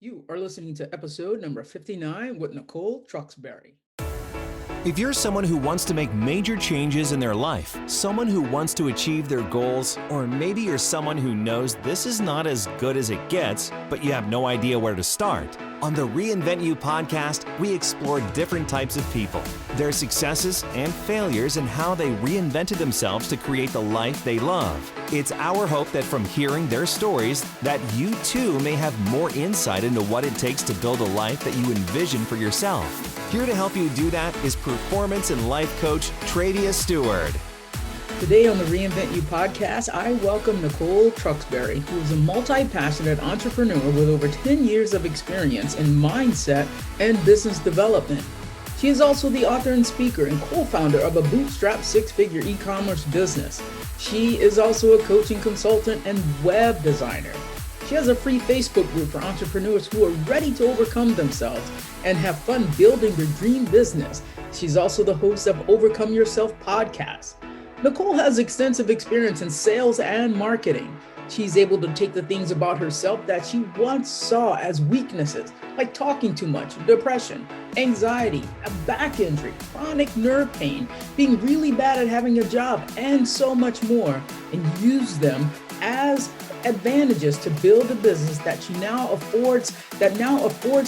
You are listening to episode number 59 with Nicole Tuxbury. If you're someone who wants to make major changes in their life, someone who wants to achieve their goals, or maybe you're someone who knows this is not as good as it gets, but you have no idea where to start, on the Reinvent You podcast, we explore different types of people, their successes and failures, and how they reinvented themselves to create the life they love. It's our hope that from hearing their stories, that you too may have more insight into what it takes to build a life that you envision for yourself. Here to help you do that is performance and life coach Travia Stewart. Today on the Reinvent You podcast, I welcome Nicole Tuxbury, who is a multi-passionate entrepreneur with over 10 years of experience in mindset and business development. She is also the author and speaker and co-founder of a bootstrapped six-figure e-commerce business. She is also a coaching consultant and web designer. She has a free Facebook group for entrepreneurs who are ready to overcome themselves and have fun building their dream business. She's also the host of Overcome Yourself podcast. Nicole has extensive experience in sales and marketing. She's able to take the things about herself that she once saw as weaknesses, like talking too much, depression, anxiety, a back injury, chronic nerve pain, being really bad at having a job, and so much more, and use them as advantages to build a business that now affords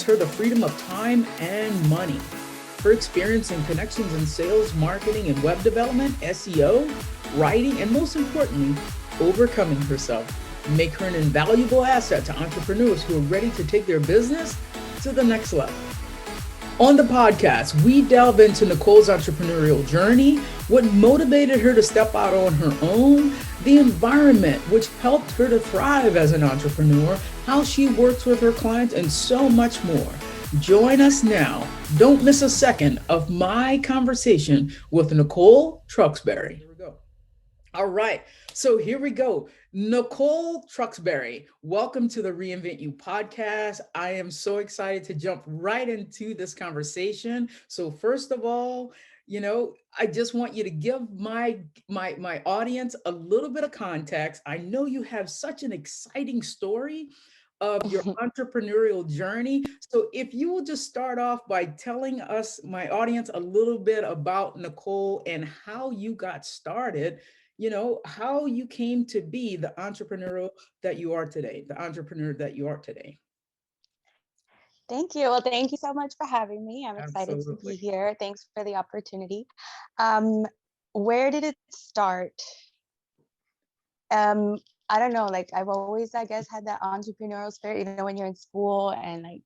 her the freedom of time and money. Her experience and connections in sales, marketing, and web development, SEO, writing, and most importantly, overcoming herself make her an invaluable asset to entrepreneurs who are ready to take their business to the next level. On the podcast, we delve into Nicole's entrepreneurial journey, what motivated her to step out on her own, the environment which helped her to thrive as an entrepreneur, how she works with her clients, and so much more. Join us now. Don't miss a second of my conversation with Nicole Tuxbury. Here we go. All right. So here we go. Nicole Tuxbury, welcome to the Reinvent You podcast. I am so excited to jump right into this conversation. So first of all, I just want you to give my audience a little bit of context. I know you have such an exciting story of your entrepreneurial journey. So if you will just start off by telling us, my audience, a little bit about Nicole and how you got started, how you came to be the entrepreneur that you are today. Thank you. Well, thank you so much for having me. I'm excited to be Absolutely. here. Thanks for the opportunity. Um, where did it start? Um, I don't know, like I've always, I guess, had that entrepreneurial spirit, when you're in school and like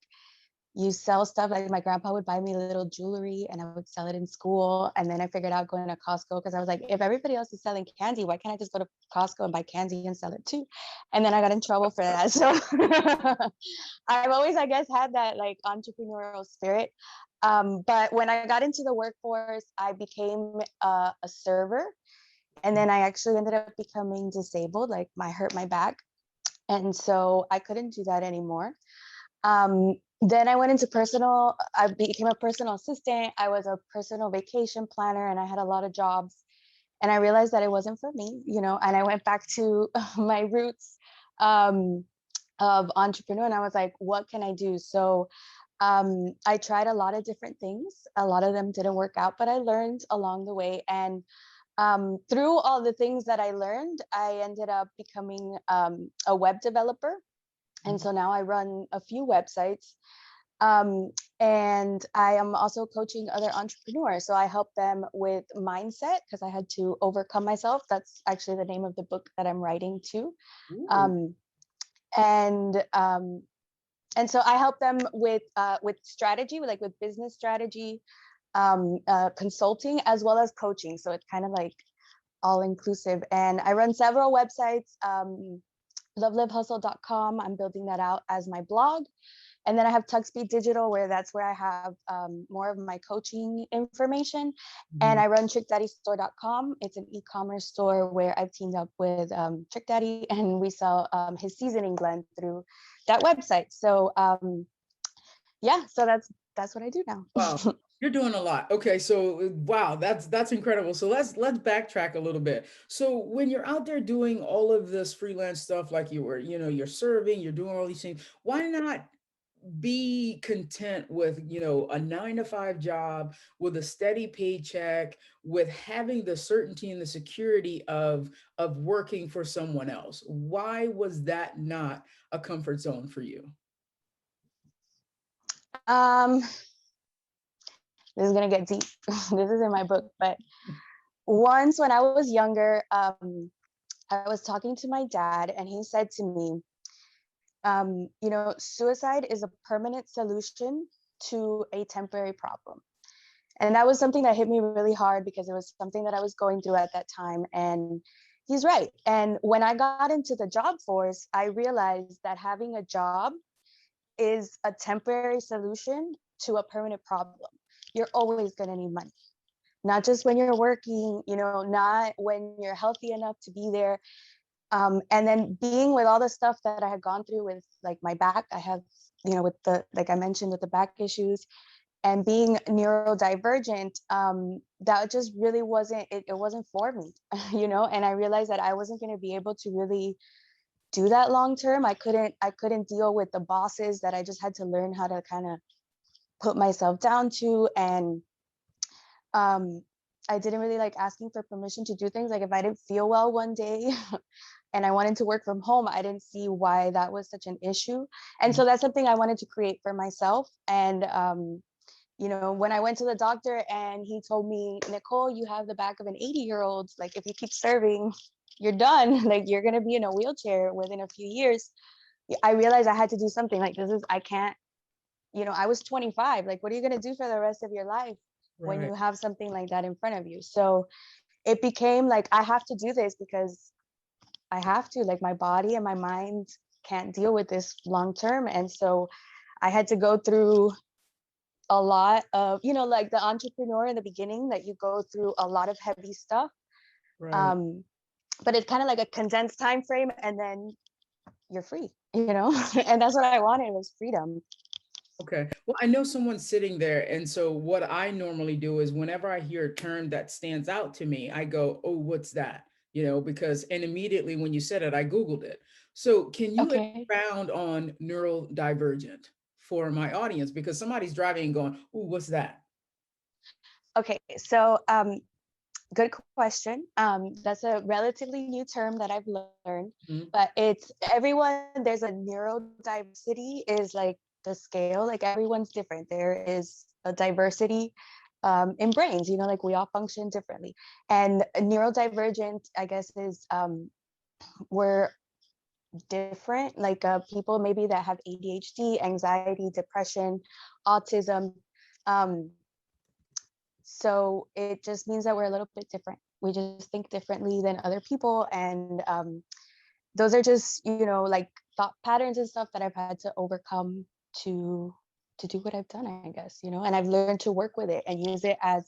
you sell stuff. Like my grandpa would buy me little jewelry and I would sell it in school. And then I figured out going to Costco because I was like, if everybody else is selling candy, why can't I just go to Costco and buy candy and sell it too? And then I got in trouble for that. So I've always, I guess, had that like entrepreneurial spirit. But when I got into the workforce, I became a server. And then I actually ended up becoming disabled, like I hurt my back. And so I couldn't do that anymore. Then I went into I became a personal assistant. I was a personal vacation planner and I had a lot of jobs. And I realized that it wasn't for me, and I went back to my roots of entrepreneur. And I was like, what can I do? So I tried a lot of different things. A lot of them didn't work out, but I learned along the way. And through all the things that I learned, I ended up becoming a web developer. And so now I run a few websites. And I am also coaching other entrepreneurs. So I help them with mindset because I had to overcome myself. That's actually the name of the book that I'm writing too. Um, and so I help them with strategy, with business strategy, consulting, as well as coaching. So it's kind of like all inclusive. And I run several websites. lovelivehustle.com. I'm building that out as my blog. And then I have Tuxby Digital, that's where I have more of my coaching information. And I run trickdaddystore.com. It's an e-commerce store where I've teamed up with Trick Daddy, and we sell his seasoning blend through that website. So so that's what I do now. Wow, you're doing a lot. Okay, so wow, that's incredible. So let's backtrack a little bit. So when you're out there doing all of this freelance stuff, like you're serving, you're doing all these things, why not be content with, a 9 to 5 job, with a steady paycheck, with having the certainty and the security of working for someone else? Why was that not a comfort zone for you? Um, this is gonna get deep. This is in my book, but once when I was younger, I was talking to my dad, and he said to me, suicide is a permanent solution to a temporary problem. And that was something that hit me really hard because it was something that I was going through at that time. And he's right. And when I got into the job force, I realized that having a job is a temporary solution to a permanent problem. You're always going to need money, not just when you're working, not when you're healthy enough to be there. And then being with all the stuff that I had gone through with like my back, I have, with the, like I mentioned, with the back issues, and being neurodivergent, that just really wasn't, it wasn't for me, and I realized that I wasn't going to be able to really do that long term. I couldn't deal with the bosses that I just had to learn how to kind of put myself down to. And um, I didn't really like asking for permission to do things. Like if I didn't feel well one day and I wanted to work from home, I didn't see why that was such an issue. And so that's something I wanted to create for myself. And when I went to the doctor and he told me, Nicole, you have the back of an 80-year-old. Like, if you keep serving, you're done. Like, you're going to be in a wheelchair within a few years. I realized I had to do something. Like, I can't, I was 25. Like, what are you going to do for the rest of your life when Right. you have something like that in front of you? So it became like, I have to do this because I have to. Like, my body and my mind can't deal with this long term. And so I had to go through a lot of, like the entrepreneur in the beginning, that you go through a lot of heavy stuff. Right. Um, but it's kind of like a condensed time frame, and then you're free, and that's what I wanted, was freedom. Okay. Well, I know someone's sitting there. And so what I normally do is whenever I hear a term that stands out to me, I go, oh, what's that? Because, and immediately when you said it, I Googled it. So can you Okay. expound on neurodivergent for my audience? Because somebody's driving and going, oh, what's that? Okay. So, good question. That's a relatively new term that I've learned, Mhm. but it's everyone. There's a neurodiversity is like the scale. Like everyone's different. There is a diversity in brains. Like we all function differently. And neurodivergent, I guess, is we're different. Like people maybe that have ADHD, anxiety, depression, autism. Um, so it just means that we're a little bit different. We just think differently than other people. And those are just, like thought patterns and stuff that I've had to overcome to do what I've done, I guess, and I've learned to work with it and use it as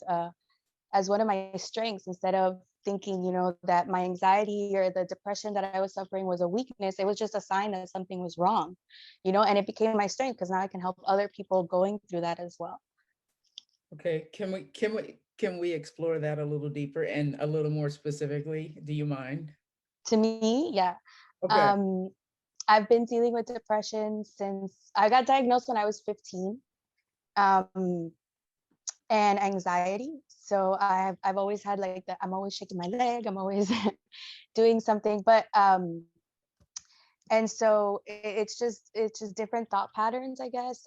one of my strengths, instead of thinking, that my anxiety or the depression that I was suffering was a weakness. It was just a sign that something was wrong, and it became my strength because now I can help other people going through that as well. Okay. Can we explore that a little deeper and a little more specifically? Do you mind? To me, yeah. Okay. Um, I've been dealing with depression since I got diagnosed when I was 15, um, and anxiety. So I've always had like that. I'm always shaking my leg. I'm always doing something, but and so it's just different thought patterns, I guess.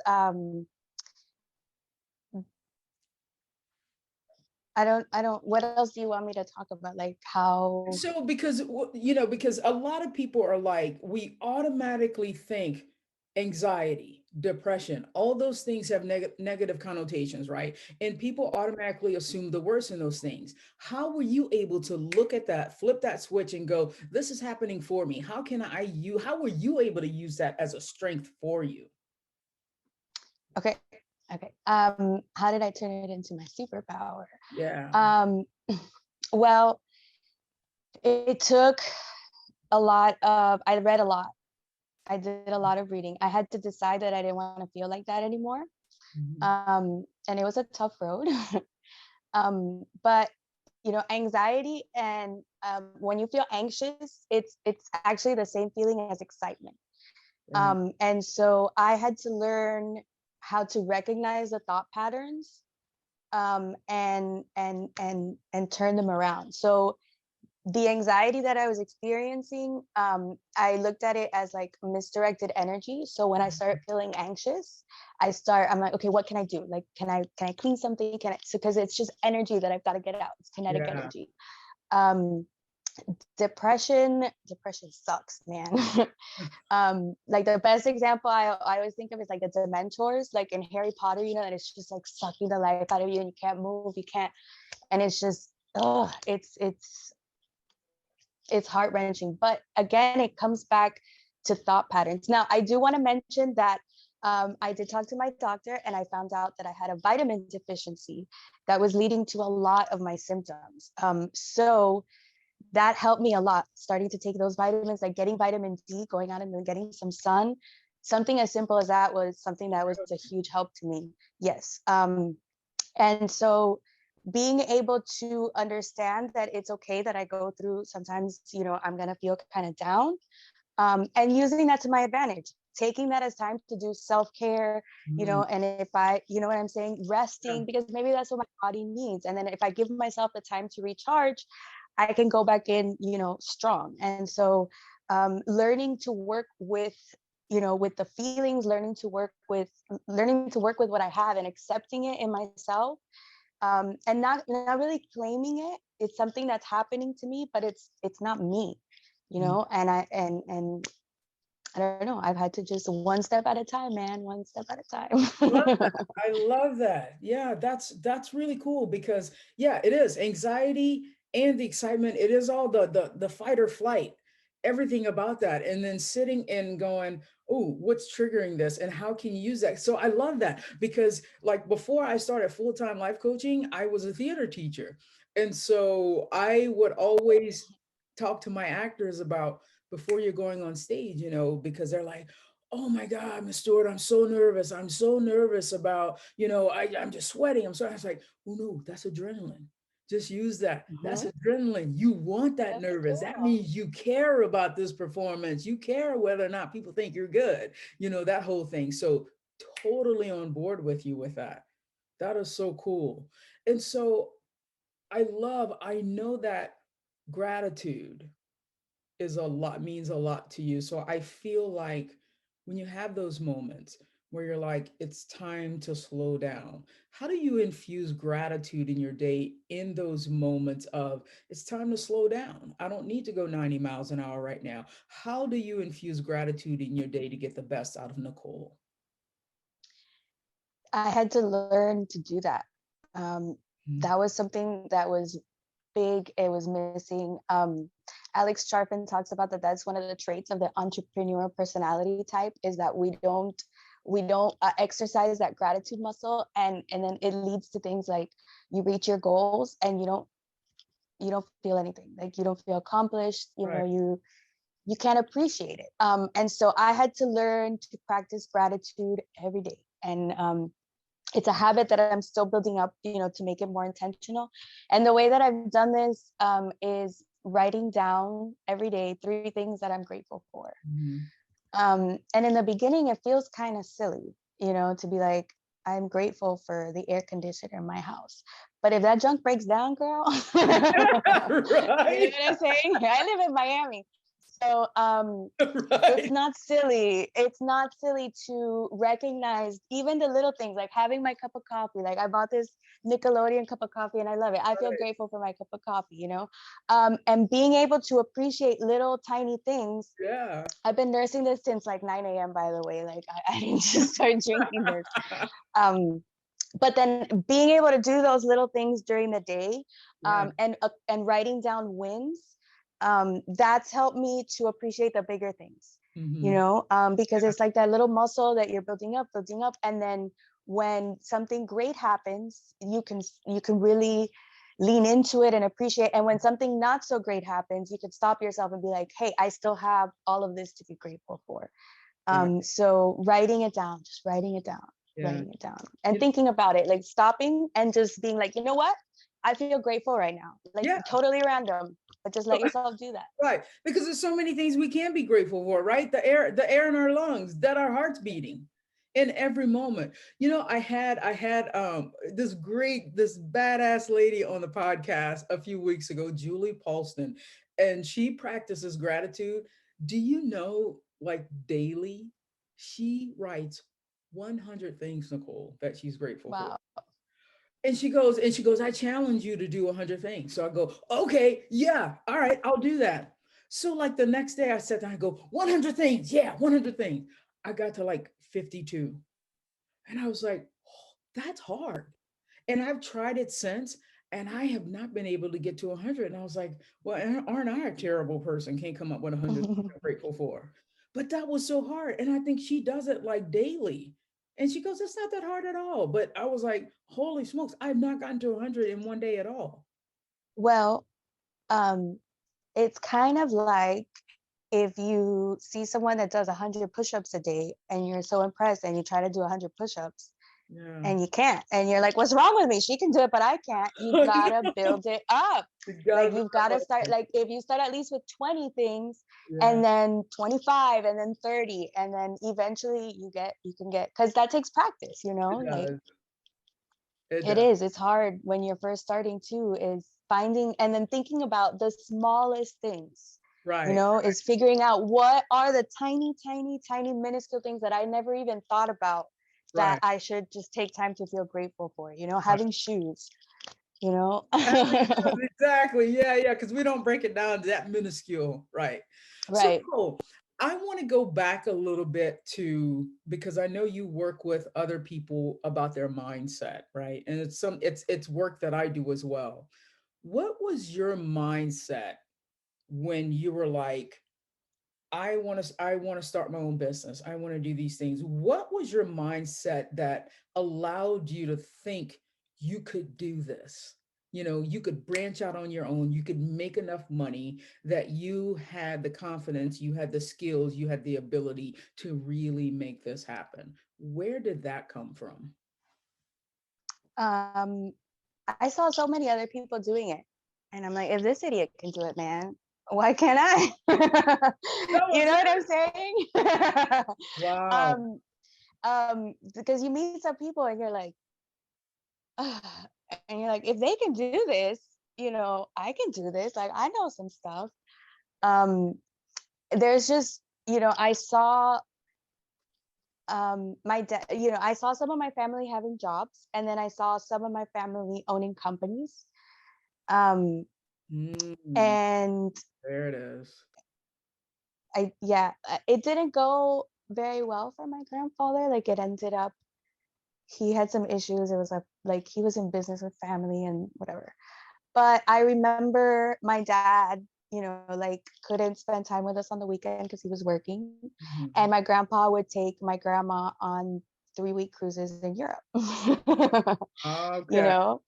I don't. What else do you want me to talk about? Like how? So because a lot of people are like, we automatically think anxiety, depression, all those things have negative connotations, right? And people automatically assume the worst in those things. How were you able to look at that, flip that switch and go, this is happening for me? How were you able to use that as a strength for you? Okay. Okay. How did I turn it into my superpower? Yeah. Um, well, it took a lot of. I read a lot. I did a lot of reading. I had to decide that I didn't want to feel like that anymore. Mhm. And it was a tough road. But anxiety and when you feel anxious, it's actually the same feeling as excitement. Right. And so I had to learn how to recognize the thought patterns, and turn them around. So the anxiety that I was experiencing, I looked at it as like misdirected energy. So when I start feeling anxious, I'm like, okay, what can I do? Like, can I clean something? So because it's just energy that I've got to get out. It's kinetic Yeah. energy. Um, depression sucks, man. Like the best example I always think of is like the Dementors, like in Harry Potter, that it's just like sucking the life out of you and you can't move, you can't, and it's just, oh, it's heart-wrenching. But again, it comes back to thought patterns. Now, I do want to mention that I did talk to my doctor and I found out that I had a vitamin deficiency that was leading to a lot of my symptoms. So that helped me a lot, starting to take those vitamins, like getting vitamin D, going out and then getting some sun. Something as simple as that was something that was a huge help to me. Yes. And so being able to understand that it's okay that I go through sometimes, I'm going to feel kind of down, and using that to my advantage, taking that as time to do self-care, Mm. and if what I'm saying, Yeah. resting, because maybe that's what my body needs. And then if I give myself the time to recharge, I can go back in, strong. And so learning to work with the feelings, learning to work with what I have and accepting it in myself, and not really claiming it. It's something that's happening to me, but it's not me, Mm. and I don't know. I've had to just one step at a time, man, one step at a Love that. time. I love that. Yeah, that's really cool because yeah, it is anxiety and the excitement. It is all the fight or flight, everything about that, and then sitting and going, oh, what's triggering this, and how can you use that? So I love that because like before I started full-time life coaching, I was a theater teacher, and so I would always talk to my actors about before you're going on stage, because they're like, oh my God, Miss Stewart, I'm so nervous. I'm so nervous about, I'm just sweating. I'm sorry. I was like, oh no, that's adrenaline. Just use that. That's Mhm. adrenaline. You want that That's nervous. That cool. means you care about this performance. You care whether or not people think you're good, that whole thing. So totally on board with you with that. That is so cool. And so I know that gratitude means a lot to you. So I feel like when you have those moments where you're like, it's time to slow down, how do you infuse gratitude in your day in those moments of it's time to slow down? I don't need to go 90 miles an hour right now. How do you infuse gratitude in your day to get the best out of Nicole? I had to learn to do that. Mhm. That was something that was big. It was missing. Alex Charpin talks about that. That's one of the traits of the entrepreneur personality type, is that we don't exercise that gratitude muscle, and then it leads to things like you reach your goals and you don't feel anything, like you don't feel accomplished. Right. You can't appreciate it. And so I had to learn to practice gratitude every day, and it's a habit that I'm still building up, to make it more intentional. And the way that I've done this, is writing down every day 3 things that I'm grateful for. Mhm. And in the beginning, it feels kind of silly, to be like, I'm grateful for the air conditioner in my house. But if that junk breaks down, girl, you know Right. what I'm saying? I live in Miami. So it's Right. not silly. It's not silly to recognize even the little things, like having my cup of coffee. Like I bought this Nickelodeon cup of coffee and I love it. I feel grateful for my cup of coffee. And being able to appreciate little tiny things. Yeah. I've been nursing this since like 9 a.m., by the way. Like I didn't just start drinking this. Um, but then being able to do those little things during the day, Yeah. and writing down wins, that's helped me to appreciate the bigger things, Mhm. because it's like that little muscle that you're building up, and then when something great happens, you can really lean into it and appreciate. And when something not so great happens, you can stop yourself and be like, hey, I still have all of this to be grateful for. Right. So writing it down, just Yeah. writing it down and You thinking about it, like stopping and just being like, you know what? I feel grateful right now. Like Yeah. totally random. but just let yourself do that. Right. Because there's so many things we can be grateful for, right? The air in our lungs, that our heart's beating in every moment. I had this badass lady on the podcast a few weeks ago, Julie Paulston, and she practices gratitude. Do you know, like daily, she writes 100 things, Nicole, that she's grateful for. Wow. And she goes, I challenge you to do 100 things. So I go, okay, yeah, all right, I'll do that. So like the next day I sat down, I go, 100 things, yeah, 100 things. I got to like 52. And I was like, oh, that's hard. And I've tried it since, and I have not been able to get to 100. And I was like, well, aren't I a terrible person? Can't come up with 100 things I'm grateful for. But that was so hard. And I think she does it like daily. And she goes, it's not that hard at all. But I was like, holy smokes, I've not gotten to 100 in one day at all. Well, um, it's kind of like if you see someone that does 100 push-ups a day and you're so impressed and you try to do 100 push-ups Yeah. and you can't, and you're like, what's wrong with me? She can do it, but I can't. You gotta build it up. You gotta Like build you've got to up. start, like if you start at least with 20 things, Yeah, and then 25, and then 30, and then eventually you can get, because that takes practice, it like does. It it does. is. It's hard when you're first starting too, is finding and then thinking about the smallest things, Right. is figuring out what are the tiny, tiny, tiny, minuscule things that I never even thought about that Right. I should just take time to feel grateful for, Right. having shoes, you know? Having shoes, exactly. Yeah, yeah. Because we don't break it down that minuscule. Right. So Right. cool. I want to go back a little bit to, because I know you work with other people about their mindset, right? And it's work that I do as well. What was your mindset when you were like, I want to start my own business. I want to do these things. What was your mindset that allowed you to think you could do this? You could branch out on your own. You could make enough money that you had the confidence, you had the skills, you had the ability to really make this happen. Where did that come from? um I saw so many other people doing it, and I'm like, if this idiot can do it, man, why can't I? That You was know what it. I'm saying? Wow. um because you meet some people and you're like, "Ugh," and you're like, if they can do this, I can do this. Like, I know some stuff. um there's just, I saw my dad, I saw some of my family having jobs, and then I saw some of my family owning companies. um Mm, and there it is. yeah, it didn't go very well for my grandfather. Like, it ended up, he had some issues. It was like he was in business with family and whatever. But I remember my dad, like, couldn't spend time with us on the weekend because he was working. And Mhm. my grandpa would take my grandma on 3-week cruises in Europe. you Okay. know,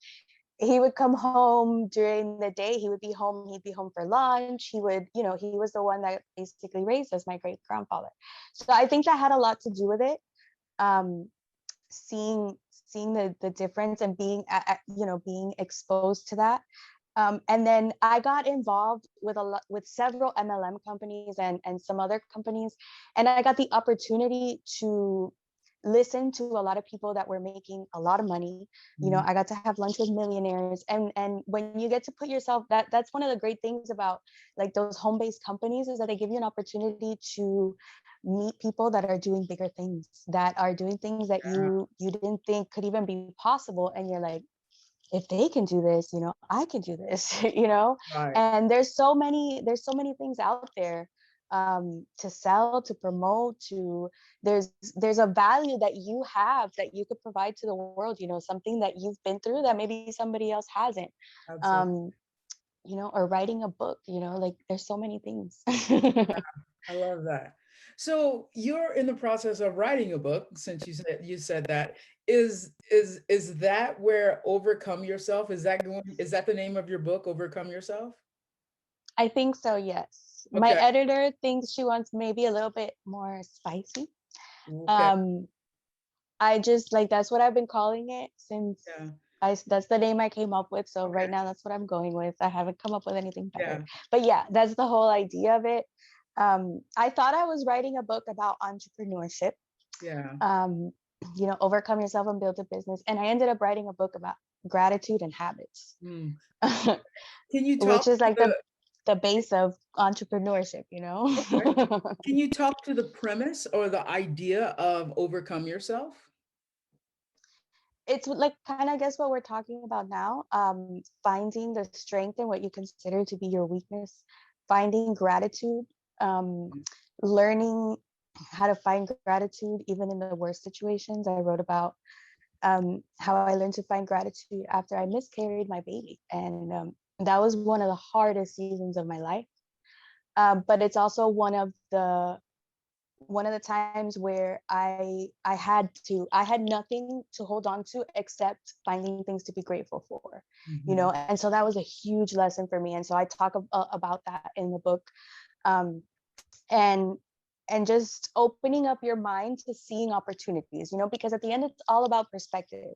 he would come home during the day. He'd be home for lunch. He was the one that basically raised us, my great grandfather. So I think that had a lot to do with it. Um, seeing the difference and being exposed to that. And then I got involved with several MLM companies and some other companies, and I got the opportunity to listen to a lot of people that were making a lot of money. Mhm. I got to have lunch with millionaires, and when you get to put yourself, that's one of the great things about like those home-based companies, is that they give you an opportunity to meet people that are doing bigger things, that are doing things that Yeah. you didn't think could even be possible, and you're like, if they can do this, I can do this. Right. And there's so many things out there, to sell, to promote, to there's a value that you have that you could provide to the world, something that you've been through that maybe somebody else hasn't. Absolutely. um or writing a book, like there's so many things. I love that. So you're in the process of writing a book, since you said that. Is that where Overcome Yourself? Is that the name of your book, Overcome Yourself? I think so, yes. My Okay. editor thinks she wants maybe a little bit more spicy. Okay. um I just, like, that's what I've been calling it since Yeah. That's the name I came up with. So Okay. right now that's what I'm going with. I haven't come up with anything better. Yeah. But yeah, that's the whole idea of it. I thought I was writing a book about entrepreneurship. Yeah. Um, overcome yourself and build a business. And I ended up writing a book about gratitude and habits, Mm. Can you talk which is to like the base of entrepreneurship, okay. Can you talk to the premise or the idea of overcome yourself? It's like kind of, I guess, what we're talking about now. Finding the strength in what you consider to be your weakness, finding gratitude, um, learning how to find gratitude even in the worst situations. I wrote about how I learned to find gratitude after I miscarried my baby, and that was one of the hardest seasons of my life. But it's also one of the times where I had nothing to hold on to except finding things to be grateful for, Mhm. and so that was a huge lesson for me. And so I talk about that in the book, um, and just opening up your mind to seeing opportunities, because at the end it's all about perspective.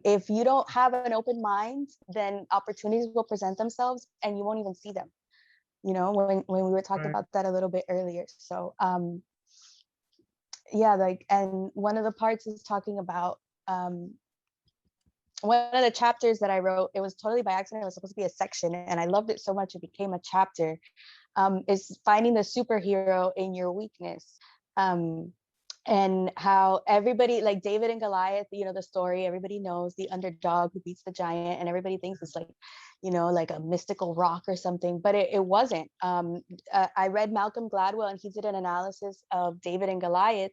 If you don't have an open mind, then opportunities will present themselves and you won't even see them, when we were talking Right. about that a little bit earlier. So yeah, like, and one of the parts is talking about one of the chapters that I wrote. It was totally by accident. It was supposed to be a section, and I loved it so much it became a chapter. Is finding the superhero in your weakness. um, and how everybody, like David and Goliath, the story, everybody knows the underdog who beats the giant, and everybody thinks it's like, like a mystical rock or something, but it wasn't. I read Malcolm Gladwell, and he did an analysis of David and Goliath,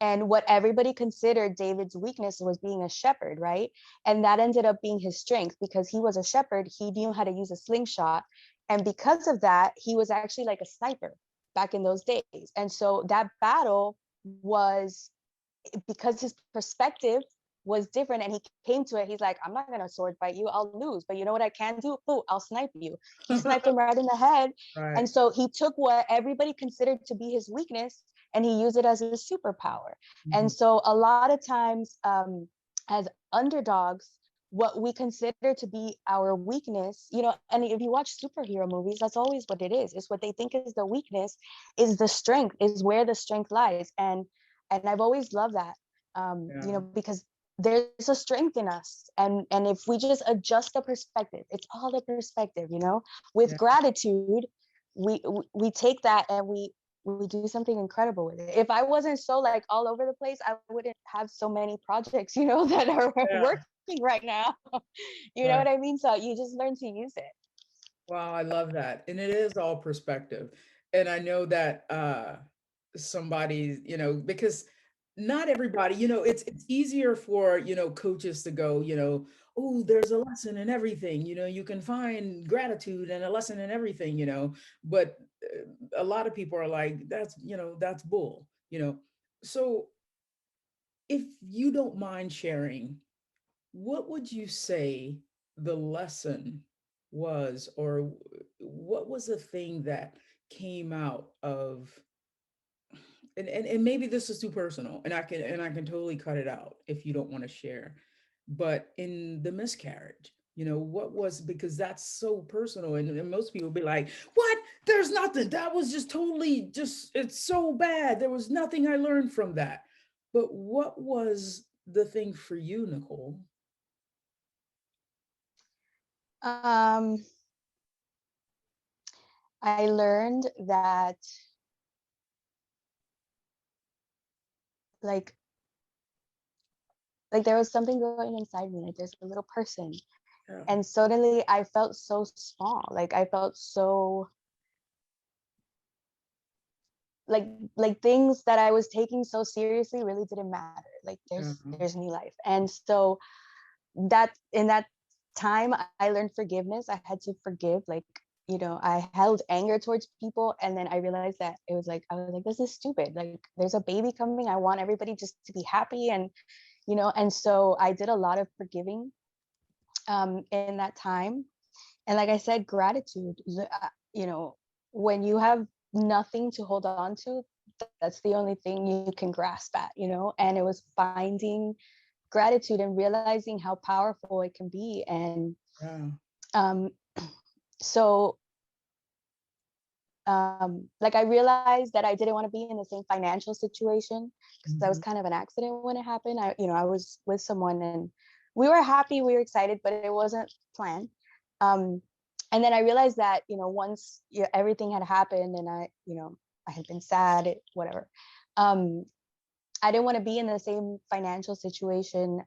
and what everybody considered David's weakness was being a shepherd, right? And that ended up being his strength, because he was a shepherd. He knew how to use a slingshot. And because of that, he was actually like a sniper back in those days. And so that battle was, because his perspective was different, and he came to it, he's like, I'm not going to sword fight you, I'll lose, but you know what I can do? Oh, I'll snipe you. He sniped him right in the head. Right. And so he took what everybody considered to be his weakness, and he used it as a superpower. Mhm. And so a lot of times, as underdogs, what we consider to be our weakness, and if you watch superhero movies, that's always what it is. It's what they think is the weakness, is the strength, is where the strength lies. And I've always loved that, Yeah. because there's a strength in us, and if we just adjust the perspective, it's all the perspective, with Yeah. gratitude, we take that and we do something incredible with it. If I wasn't so like all over the place, I wouldn't have so many projects, that are Yeah. working right now. You know Right. what I mean? So you just learn to use it. Wow, I love that. And it is all perspective. And I know that somebody, because not everybody, it's easier for, coaches to go, oh, there's a lesson in everything, you can find gratitude and a lesson in everything, but a lot of people are like, that's bull, So if you don't mind sharing, what would you say the lesson was, or what was the thing that came out of, and maybe this is too personal, and I can totally cut it out if you don't want to share, but in the miscarriage, what was, because that's so personal, and most people be like, what, there's nothing, that was just totally, just, it's so bad, there was nothing I learned from that. But what was the thing for you, Nicole? um I learned that, like there was something going inside me, like there's a little person, Yeah. and suddenly I felt so small, like I felt so, like things that I was taking so seriously really didn't matter. Like Yeah. there's new life. And so that in that time I learned forgiveness. I had to forgive, like, I held anger towards people, and then I realized that it was like, I was like, this is stupid, like there's a baby coming, I want everybody just to be happy. And and so I did a lot of forgiving in that time. And like I said, gratitude, when you have nothing to hold on to, that's the only thing you can grasp at, and it was finding gratitude and realizing how powerful it can be. And Yeah. um, so like I realized that I didn't want to be in the same financial situation because that was Mhm. kind of an accident when it happened. I was with someone and we were happy, we were excited, but it wasn't planned. Um, and then I realized that, once everything had happened and I had been sad, whatever. Um, I didn't want to be in the same financial situation.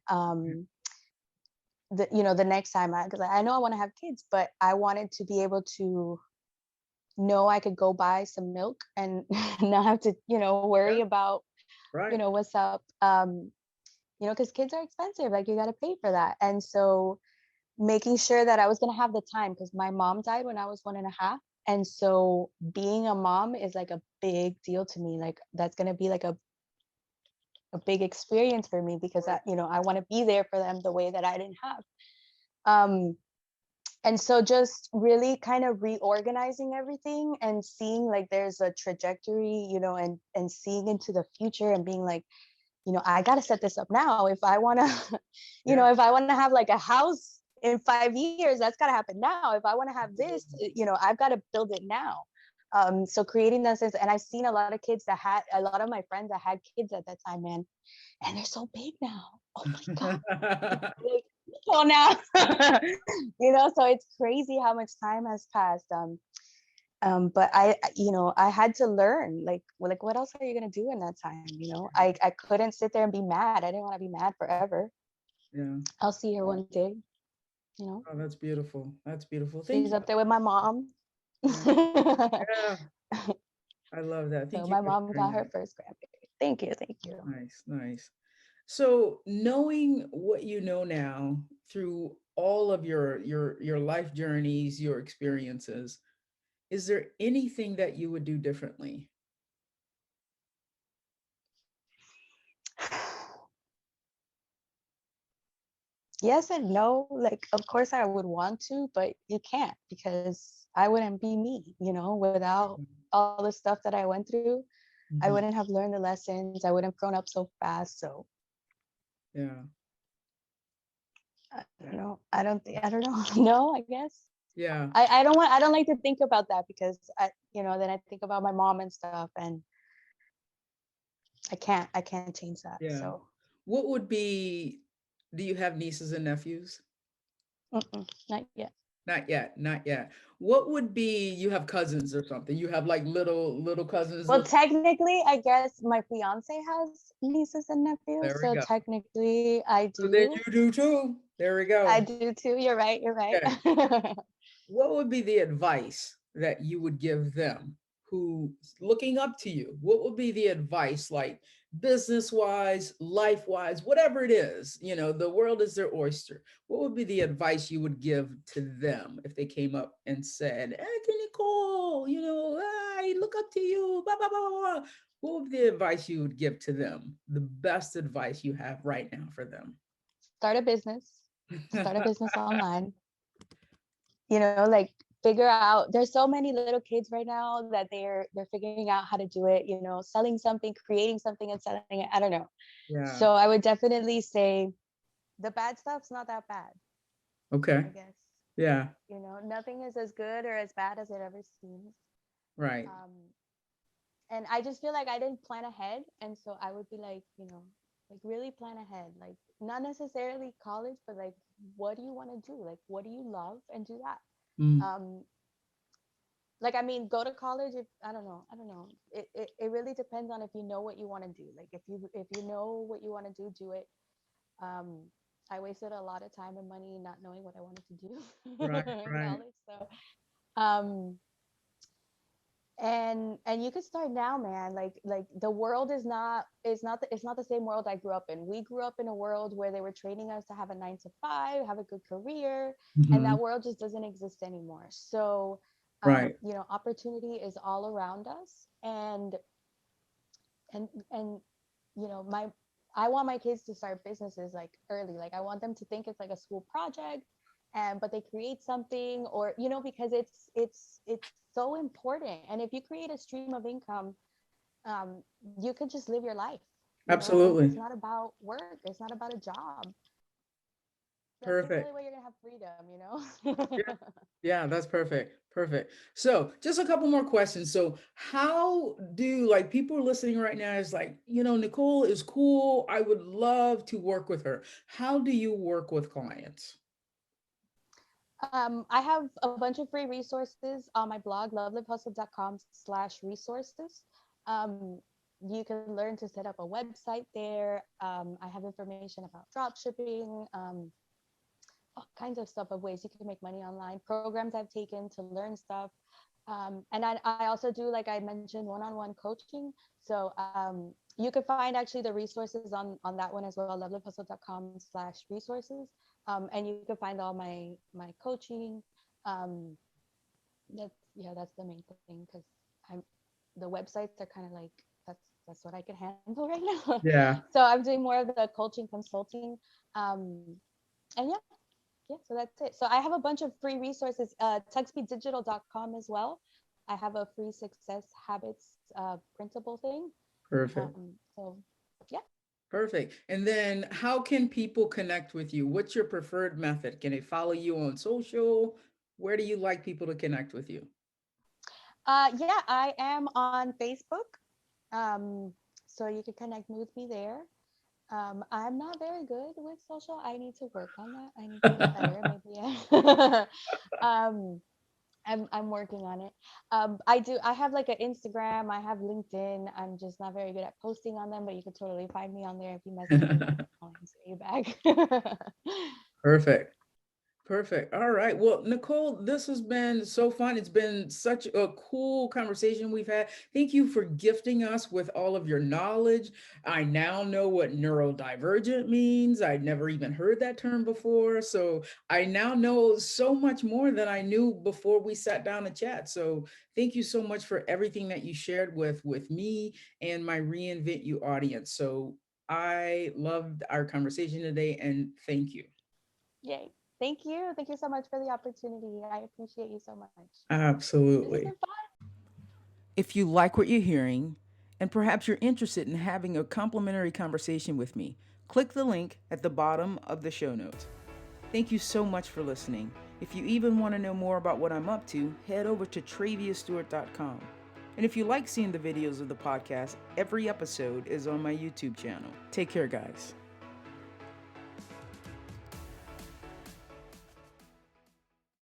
The next time, because I know I want to have kids, but I wanted to be able to know I could go buy some milk and not have to, worry Yeah. about, Right. what's up. Because kids are expensive, like you got to pay for that. And so making sure that I was going to have the time, because my mom died when I was 1.5. And so being a mom is like a big deal to me. Like that's going to be like a big experience for me because I want to be there for them the way that I didn't have. Um, and so just really kind of reorganizing everything and seeing like there's a trajectory, and seeing into the future and being like, I got to set this up now. If I want to, Yeah. if I want to have like a house in 5 years, that's got to happen now. If I want to have this, I've got to build it now. So creating that sense, and I've seen a lot of a lot of my friends that had kids at that time, man, and they're so big now. Oh my God. Like, oh, now, so it's crazy how much time has passed. But I had to learn, like what else are you gonna do in that time? I couldn't sit there and be mad. I didn't want to be mad forever. Yeah. I'll see her one day. You know, Oh, that's beautiful. That's beautiful. Thank she's you. up there with my mom. Yeah. Yeah. I love that. So Thank you my for mom sharing got her that. first grandbaby. Thank you, thank you. Nice, nice. So, knowing what you know now through all of your life journeys, your experiences, is there anything that you would do differently? Yes and no. Like, of course, I would want to, but you can't because I wouldn't be me. Without all the stuff that I went through, I Mhm. wouldn't have learned the lessons. I wouldn't have grown up so fast. So Yeah. I don't know. I don't know. No, I guess. Yeah. I don't like to think about that because then I think about my mom and stuff and I can't change that. Yeah. So What would be, do you have nieces and nephews? not yet. Not yet, not yet. What would be, you have cousins or something? You have like little cousins Well, that, technically, I guess my fiance has nieces and nephews. there we So go. technically, I So then do. you do too. There we I go. do too. You're right. You're right. Okay. What would be the advice that you would give them who's looking up to you? What would be the advice, like business wise, life wise, whatever it is? The world is their oyster. What would be the advice you would give to them if they came up and said, Auntie Nicole, I look up to you, blah, blah, blah, blah. What would be the advice you would give to them? The best advice you have right now for them? Start a business. Start a business online. Like figure out. There's so many little kids right now that they're figuring out how to do it. Selling something, creating something, and selling it. I don't know. Yeah. So I would definitely say the bad stuff's not that bad. Okay. I guess Yeah. nothing is as good or as bad as it ever seems. Right. Um, and I just feel like I didn't plan ahead, and so I would be like, like really plan ahead, like not necessarily college, but like what do you want to do, like what do you love, and do that. Mm. Like I mean, go to college if I don't know. It really depends on if you know what you want to do. Like if you know what you want to do it. um I wasted a lot of time and money not knowing what I wanted to do Right. in Right. college. So um and you could start now, man. Like the world it's not the same world I grew up in. We grew up in a world where they were training us to have a 9 to 5, have a good career, and that Mhm. world just doesn't exist anymore. So Right. opportunity is all around us. And my I want my kids to start businesses like early. Like I want them to think it's like a school project, and but they create something, or because it's so important. And if you create a stream of income, you could just live your life. And it's Absolutely. not about work. It's not about a job. That's the only Perfect. way you're gonna have Yeah. freedom. Yeah, that's perfect. Perfect. So, just a couple more questions. So, how do like people listening right now is like, Nicole is cool. I would love to work with her. How do you work with clients? I have a bunch of free resources on my blog, lovelivehustle.com/resources. Um, you can learn to set up a website there. I have information about drop shipping, all kinds of stuff of ways you can make money online, programs I've taken to learn stuff. And I also do, like I mentioned, one-on-one coaching. So you can find actually the resources on that one as well, lovelivehustle.com/resources. And you can find all my coaching. Um, that's the main thing, because I'm the websites are kind of like that's what I can handle right now. Yeah, So I'm doing more of the coaching consulting. Um, and so that's it. So I have a bunch of free resources, tuxbydigital.com as well. I have a free success habits printable thing. perfect. So yeah. Perfect. And then how can people connect with you? What's your preferred method? Can they follow you on social? Where do you like people to connect with you? Yeah, I am on Facebook. Um, so you can connect with me there. I'm not very good with social. I need to work on that. I need to get better. Maybe. Yeah. um, I'm working on it. I have like an Instagram, I have LinkedIn. I'm just not very good at posting on them, but you could totally find me on there. If you message me, I'll answer you back. Perfect. Perfect. All right. Well, Nicole, this has been so fun. It's been such a cool conversation we've had. Thank you for gifting us with all of your knowledge. I now know what neurodivergent means. I'd never even heard that term before. So I now know so much more than I knew before we sat down to chat. So thank you so much for everything that you shared with me and my Reinvent You audience. So I loved our conversation today and thank you. Yay. Thank you. Thank you so much for the opportunity. I appreciate you so much. This has Absolutely. been fun. If you like what you're hearing, and perhaps you're interested in having a complimentary conversation with me, click the link at the bottom of the show notes. Thank you so much for listening. If you even want to know more about what I'm up to, head over to traviastewart.com. And if you like seeing the videos of the podcast, every episode is on my YouTube channel. Take care, guys.